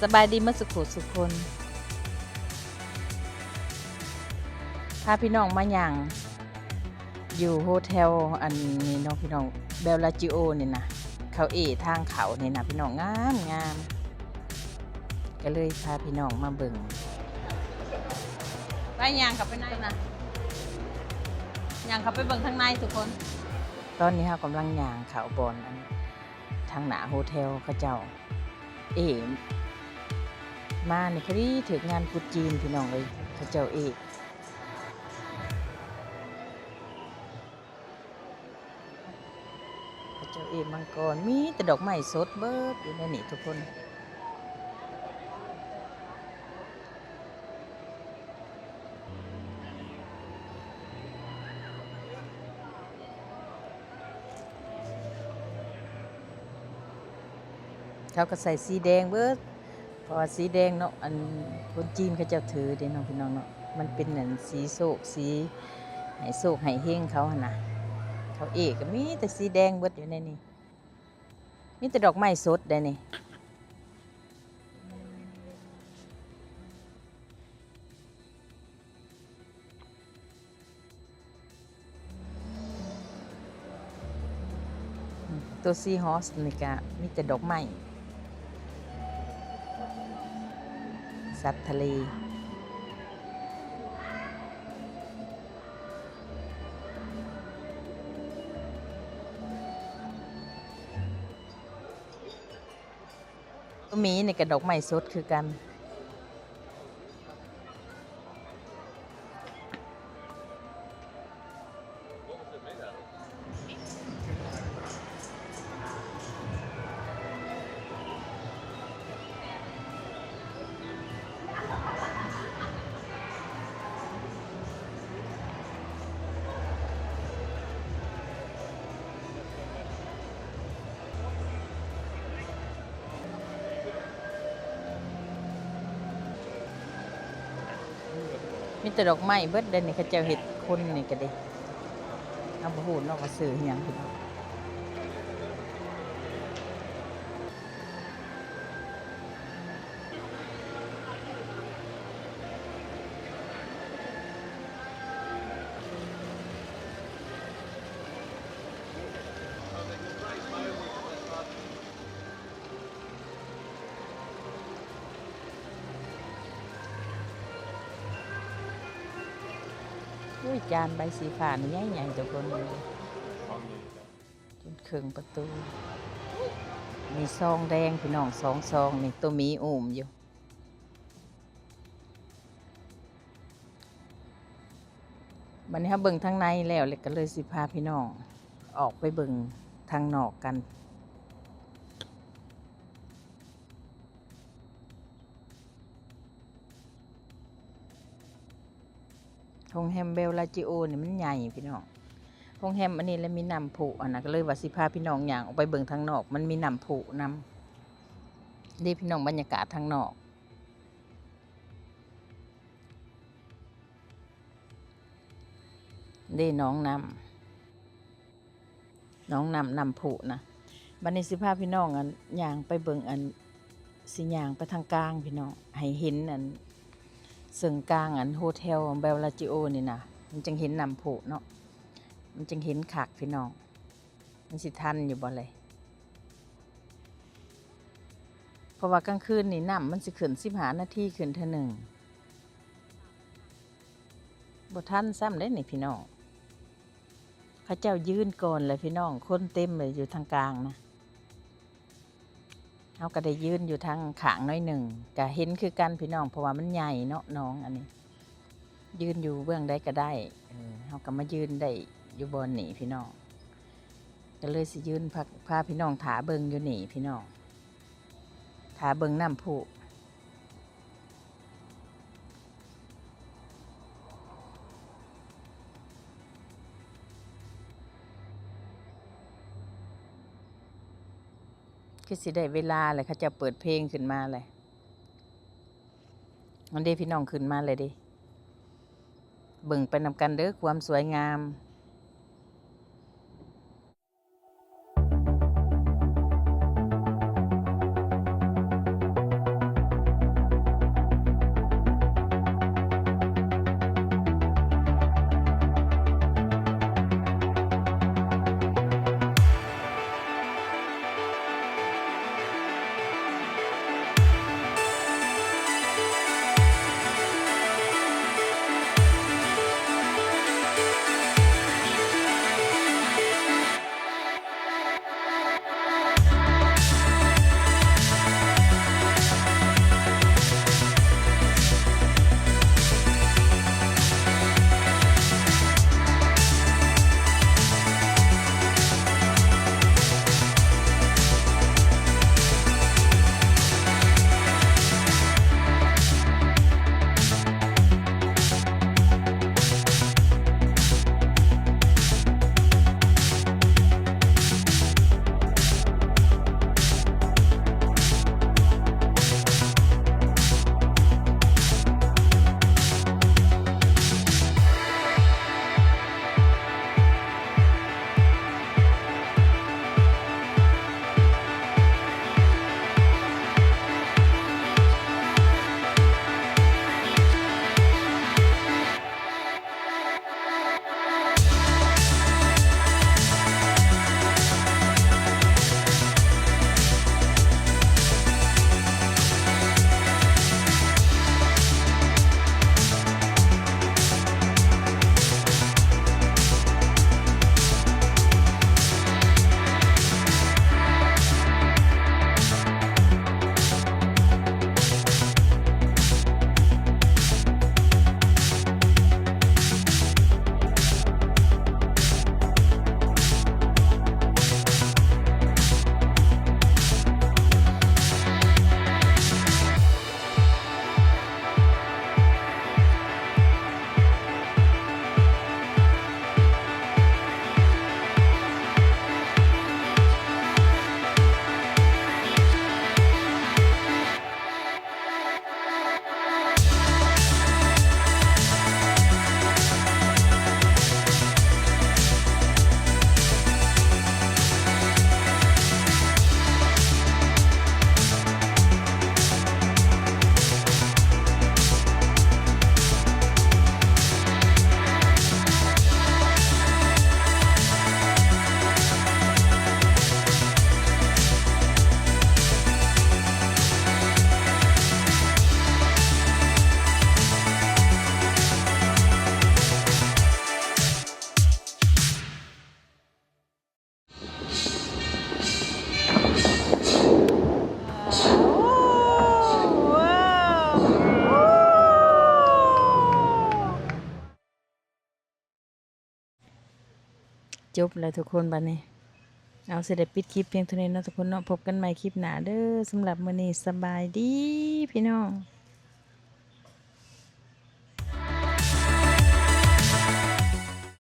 สบายดีเมื่อสุขสุขคนพาพี่น้องมาอย่างอยู่โฮเทลอันนี้เนาะพี่น้องเบลลาจิโอนี่นะเขาทางเขานี่นะพี่น้องงามงามก็เลยพาพี่น้องมาเบิ่งไปย่างขับไปไหนนะย่างขับไปเบิ่งทางในทุกคนตอนนี้เรากำลังย่างเขาบอนอันทางหน้าโฮเทลเขาเจ้ามาในพอดีถึงงานกุดจีนพี่น้องเลยเขาเจ้าเขาเจ้ามังกรมีแต่ดอกไม้สดเบิดอยู่ในนี่ทุกคนเขาก็ใส่สีแดงเบิดเพราะว่าสีแดงเนาะอันคนจีนเขาเจ้าถือเด้น้องพี่น้องเนาะมันเป็นเหมือนสีโศกสีให้โศกให้เฮงเขาหั่นน่ะเขาก็มีแต่สีแดงเบิดอยู่ในนี่มีแต่ดอกไม้สดได้นี่ตัวซีฮอสนี่ก็มีแต่ดอกไม้สัตว์ทะเลตัวมีนี่ก็ดอกไม้สดคือกันมีแต่ดอกไม้เบิดเด้นี่เขาเจ้าเฮ็ดคนนี่ก็ได้เอาบ่ฮู้เนาะว่าซื้ออิหยังพี่น้องอุ้ยจานใบสีฟ้านี่ใหญ่ๆทุกคนเลยจนครึ่งประตูมีซองแดงพี่น้อง2 ซองนี่ตัวมีอุ้มอยู่บัดนี้เฮาเบิ่งทางในแล้วเลยก็เลยสิพาพี่น้องออกไปเบิ่งทางนอกกันโรงแรมเบลลาจิโอนี่มันใหญ่พี่น้องโรงแรมอันนี้แล้วมีน้ำพุอันนั้นก็เลยว่าสิพาพี่น้องย่างออกไปเบิ่งทางนอกมันมีน้ำพุนำนี่พี่น้องบรรยากาศทางนอกนี่น้องน้ำพุนะบัดนี้สิพาพี่น้องอันย่างไปเบิ่งอันสิย่างไปทางกลางพี่น้องให้เห็นอันซึ่งกลางอันโฮเทลเบลลาจิโอนี่นะมันจึงเห็นน้ำพุเนาะมันจึงเห็นคักพี่น้องมันสิทันอยู่บ่เลยเพราะว่ากลางคืนนี่น้ำมันสิขึ้น15 นาทีขึ้นเท่านึงบ่ทันซ้ำได้นี่พี่น้องเขาเจ้ายืนก่อนเลยพี่น้องคนเต็มเลยอยู่ทางกลางนะเขาก็ได้ยืนอยู่ทางขางน้อยหนึ่งก็เห็นคือกันพี่น้องเพราะว่ามันใหญ่เนาะน้องอันนี้ยืนอยู่เบื้องใดก็ได้เขาก็มายืนได้อยู่บนนี่พี่น้องก็เลยสิยืนพาพี่น้องถาเบิงอยู่นี่พี่น้องถาเบิงน้ำพุคือสิได้เวลาเลยเขาจะเปิดเพลงขึ้นมาเลยวันเดพี่น้องขึ้นมาเลยดิเบิ่งไปนำกันเด้อความสวยงาม พ จบแล้วทุกคนบัดนี้เอาสิได้ปิดคลิปเพียงเท่านี้เนาะทุกคนเนาะพบกันใหม่คลิปหน้าเด้อสำหรับมื้อนี้สบายดีพี่น้อง